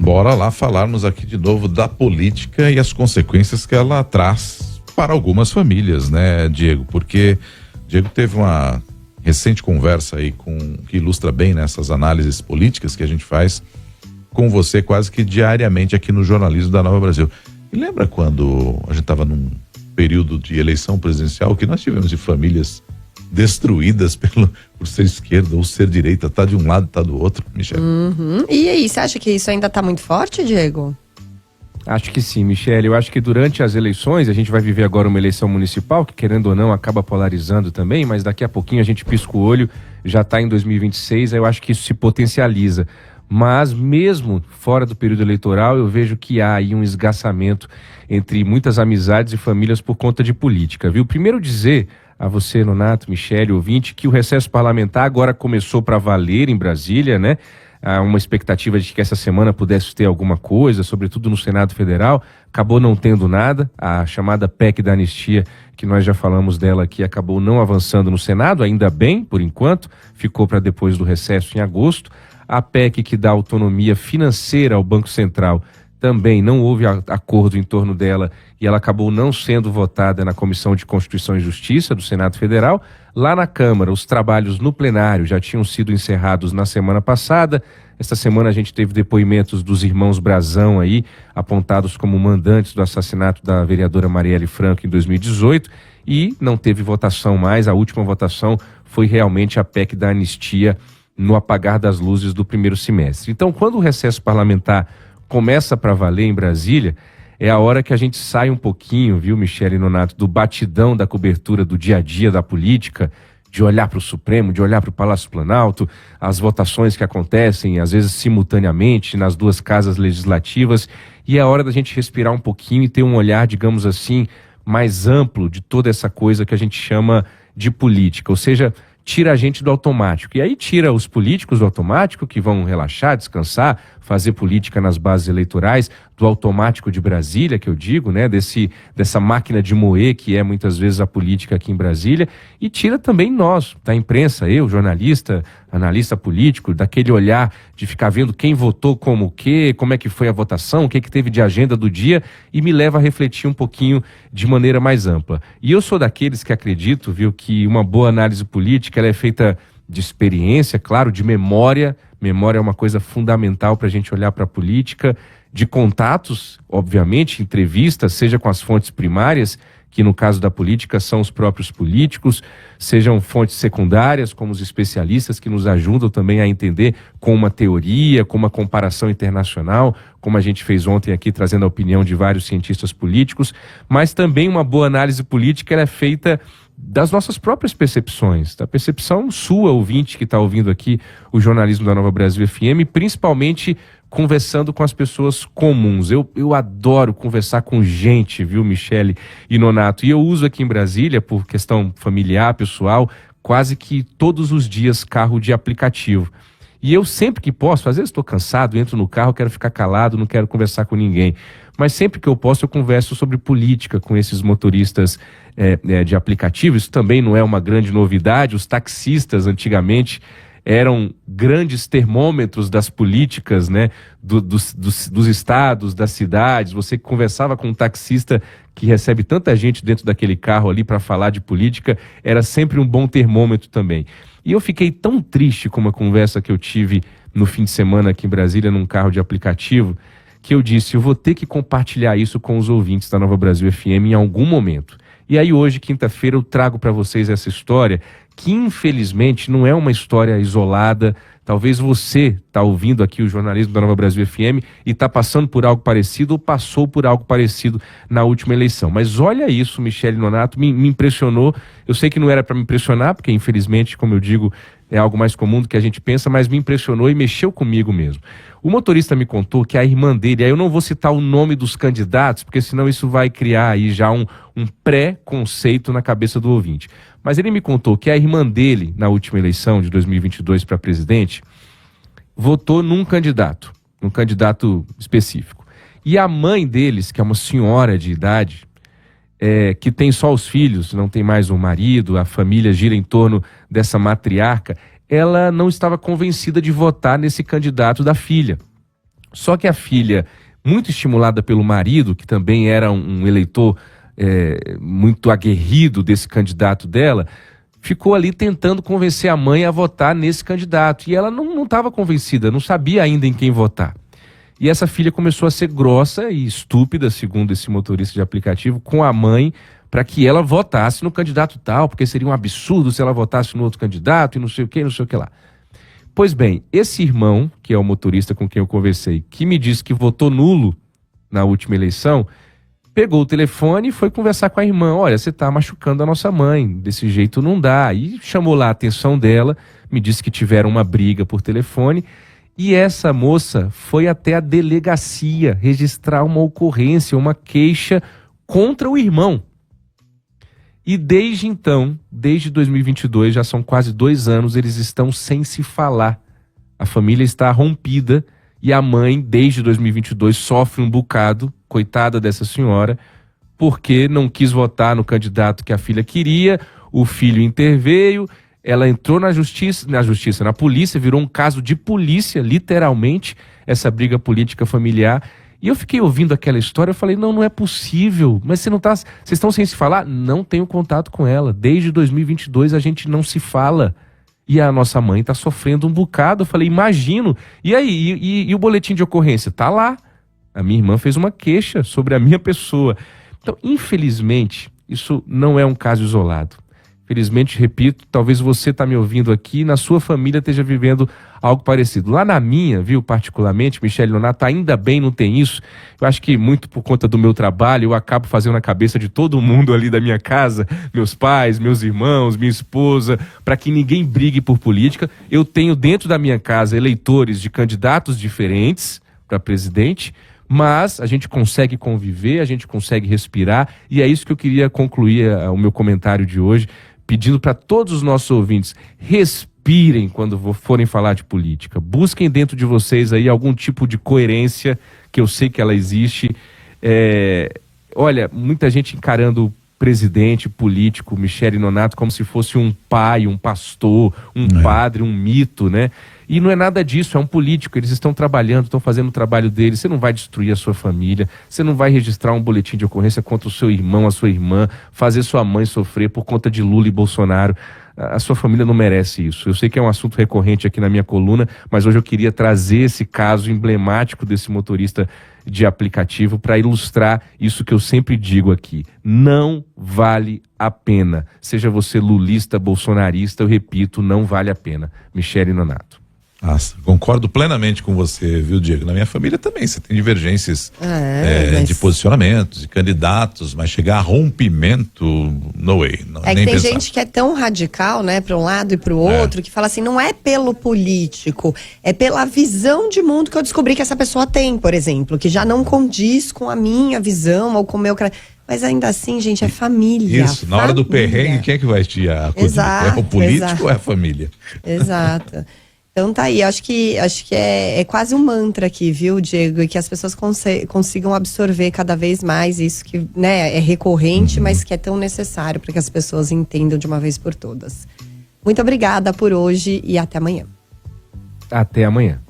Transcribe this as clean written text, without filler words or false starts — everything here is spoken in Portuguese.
Bora lá falarmos aqui de novo da política e as consequências que ela traz para algumas famílias, né, Diego? Porque Diego teve uma recente conversa aí que ilustra bem nessas análises políticas que a gente faz com você quase que diariamente aqui no jornalismo da Nova Brasil. E lembra quando a gente estava num período de eleição presidencial que nós tivemos de famílias destruídas por ser esquerda ou ser direita, tá de um lado, tá do outro, Michel? E aí, você acha que isso ainda tá muito forte, Diego? Acho que sim, Michele. Eu acho que durante as eleições, a gente vai viver agora uma eleição municipal, que querendo ou não acaba polarizando também, mas daqui a pouquinho a gente pisca o olho, já está em 2026, aí eu acho que isso se potencializa. Mas mesmo fora do período eleitoral, eu vejo que há aí um esgarçamento entre muitas amizades e famílias por conta de política, viu? Primeiro dizer a você, Nonato, Michele, ouvinte, que o recesso parlamentar agora começou para valer em Brasília, né? Há uma expectativa de que essa semana pudesse ter alguma coisa, sobretudo no Senado Federal, acabou não tendo nada. A chamada PEC da anistia, que nós já falamos dela aqui, acabou não avançando no Senado, ainda bem, por enquanto, ficou para depois do recesso em agosto. A PEC que dá autonomia financeira ao Banco Central também não houve acordo em torno dela e ela acabou não sendo votada na Comissão de Constituição e Justiça do Senado Federal. Lá na Câmara, os trabalhos no plenário já tinham sido encerrados na semana passada. Esta semana a gente teve depoimentos dos irmãos Brazão aí, apontados como mandantes do assassinato da vereadora Marielle Franco em 2018, e não teve votação mais. A última votação foi realmente a PEC da anistia no apagar das luzes do primeiro semestre. Então, quando o recesso parlamentar começa para valer em Brasília, é a hora que a gente sai um pouquinho, viu, Michele e Nonato, do batidão da cobertura do dia a dia da política, de olhar para o Supremo, de olhar para o Palácio Planalto, as votações que acontecem, às vezes simultaneamente, nas duas casas legislativas, e é a hora da gente respirar um pouquinho e ter um olhar, digamos assim, mais amplo de toda essa coisa que a gente chama de política, ou seja, tira a gente do automático. E aí tira os políticos do automático, que vão relaxar, descansar, fazer política nas bases eleitorais, do automático de Brasília, que eu digo, né, dessa máquina de moer que é muitas vezes a política aqui em Brasília, e tira também nós, da imprensa, eu, jornalista, analista político, daquele olhar de ficar vendo quem votou como o quê, como é que foi a votação, o que teve de agenda do dia, e me leva a refletir um pouquinho de maneira mais ampla. E eu sou daqueles que acredito, viu, que uma boa análise política ela é feita de experiência, claro, de memória. Memória é uma coisa fundamental para a gente olhar para a política, de contatos, obviamente, entrevistas, seja com as fontes primárias, que no caso da política são os próprios políticos, sejam fontes secundárias, como os especialistas que nos ajudam também a entender com uma teoria, com uma comparação internacional, como a gente fez ontem aqui, trazendo a opinião de vários cientistas políticos, mas também uma boa análise política ela é feita das nossas próprias percepções, da percepção sua, ouvinte, que está ouvindo aqui o jornalismo da Nova Brasil FM, principalmente conversando com as pessoas comuns. Eu adoro conversar com gente, viu, Michele e Nonato? E eu uso aqui em Brasília, por questão familiar, pessoal, quase que todos os dias carro de aplicativo. E eu sempre que posso, às vezes estou cansado, entro no carro, quero ficar calado, não quero conversar com ninguém. Mas sempre que eu posso, eu converso sobre política com esses motoristas de aplicativo. Isso também não é uma grande novidade. Os taxistas, antigamente, eram grandes termômetros das políticas, né, dos estados, das cidades. Você conversava com um taxista que recebe tanta gente dentro daquele carro ali para falar de política, era sempre um bom termômetro também. E eu fiquei tão triste com uma conversa que eu tive no fim de semana aqui em Brasília, num carro de aplicativo, que eu disse, eu vou ter que compartilhar isso com os ouvintes da Nova Brasil FM em algum momento. E aí hoje, quinta-feira, eu trago para vocês essa história, que infelizmente não é uma história isolada. Talvez você está ouvindo aqui o jornalismo da Nova Brasil FM e está passando por algo parecido ou passou por algo parecido na última eleição. Mas olha isso, Michele Nonato, me impressionou. Eu sei que não era para me impressionar, porque infelizmente, como eu digo, é algo mais comum do que a gente pensa, mas me impressionou e mexeu comigo mesmo. O motorista me contou que a irmã dele, aí eu não vou citar o nome dos candidatos, porque senão isso vai criar aí já um pré-conceito na cabeça do ouvinte. Mas ele me contou que a irmã dele, na última eleição de 2022 para presidente, votou num candidato específico. E a mãe deles, que é uma senhora de idade, que tem só os filhos, não tem mais um marido, a família gira em torno dessa matriarca, ela não estava convencida de votar nesse candidato da filha. Só que a filha, muito estimulada pelo marido, que também era um eleitor muito aguerrido desse candidato dela, ficou ali tentando convencer a mãe a votar nesse candidato. E ela não estava convencida, não sabia ainda em quem votar. E essa filha começou a ser grossa e estúpida, segundo esse motorista de aplicativo, com a mãe, para que ela votasse no candidato tal, porque seria um absurdo se ela votasse no outro candidato e não sei o que, não sei o que lá. Pois bem, esse irmão, que é o motorista com quem eu conversei, que me disse que votou nulo na última eleição, pegou o telefone e foi conversar com a irmã. Olha, você está machucando a nossa mãe, desse jeito não dá. E chamou lá a atenção dela, me disse que tiveram uma briga por telefone. E essa moça foi até a delegacia registrar uma ocorrência, uma queixa contra o irmão. E desde então, desde 2022, já são quase 2 anos, eles estão sem se falar. A família está rompida e a mãe, desde 2022, sofre um bocado, coitada dessa senhora, porque não quis votar no candidato que a filha queria, o filho interveio, ela entrou na polícia, virou um caso de polícia, literalmente, essa briga política familiar. E eu fiquei ouvindo aquela história, eu falei, não é possível, mas vocês estão sem se falar? Não tenho contato com ela, desde 2022 a gente não se fala, e a nossa mãe está sofrendo um bocado. Eu falei, imagino, e aí, e o boletim de ocorrência? Tá lá, a minha irmã fez uma queixa sobre a minha pessoa. Então, infelizmente, isso não é um caso isolado. Felizmente, repito, talvez você está me ouvindo aqui e na sua família esteja vivendo algo parecido. Lá na minha, viu, particularmente, Michele Nonato, ainda bem não tem isso. Eu acho que muito por conta do meu trabalho, eu acabo fazendo a cabeça de todo mundo ali da minha casa, meus pais, meus irmãos, minha esposa, para que ninguém brigue por política. Eu tenho dentro da minha casa eleitores de candidatos diferentes para presidente, mas a gente consegue conviver, a gente consegue respirar, e é isso que eu queria concluir o meu comentário de hoje, pedindo para todos os nossos ouvintes, respirem quando forem falar de política. Busquem dentro de vocês aí algum tipo de coerência, que eu sei que ela existe. Olha, muita gente encarando presidente, político, Michele Nonato, como se fosse um pai, um pastor, um padre, um mito, né? E não é nada disso, é um político, eles estão trabalhando, estão fazendo o trabalho deles. Você não vai destruir a sua família, você não vai registrar um boletim de ocorrência contra o seu irmão, a sua irmã, fazer sua mãe sofrer por conta de Lula e Bolsonaro. A sua família não merece isso. Eu sei que é um assunto recorrente aqui na minha coluna, mas hoje eu queria trazer esse caso emblemático desse motorista de aplicativo para ilustrar isso que eu sempre digo aqui. Não vale a pena. Seja você lulista, bolsonarista, eu repito, não vale a pena. Michele Nonato. Nossa, concordo plenamente com você, viu, Diego? Na minha família também, você tem divergências de posicionamentos, de candidatos, mas chegar a rompimento, no way. Não, que nem tem pensar. gente que é tão radical, né, para um lado e para o outro, que fala assim, não é pelo político, é pela visão de mundo que eu descobri que essa pessoa tem, por exemplo, que já não condiz com a minha visão ou com o meu... Mas ainda assim, gente, é família. Isso, na hora do perrengue, quem é que vai te acudir? Exato, é o político exato. ou é a família? Exato. Então tá aí, acho que é quase um mantra aqui, viu, Diego? E que as pessoas consigam absorver cada vez mais isso que, né, é recorrente, mas que é tão necessário para que as pessoas entendam de uma vez por todas. Muito obrigada por hoje e até amanhã. Até amanhã.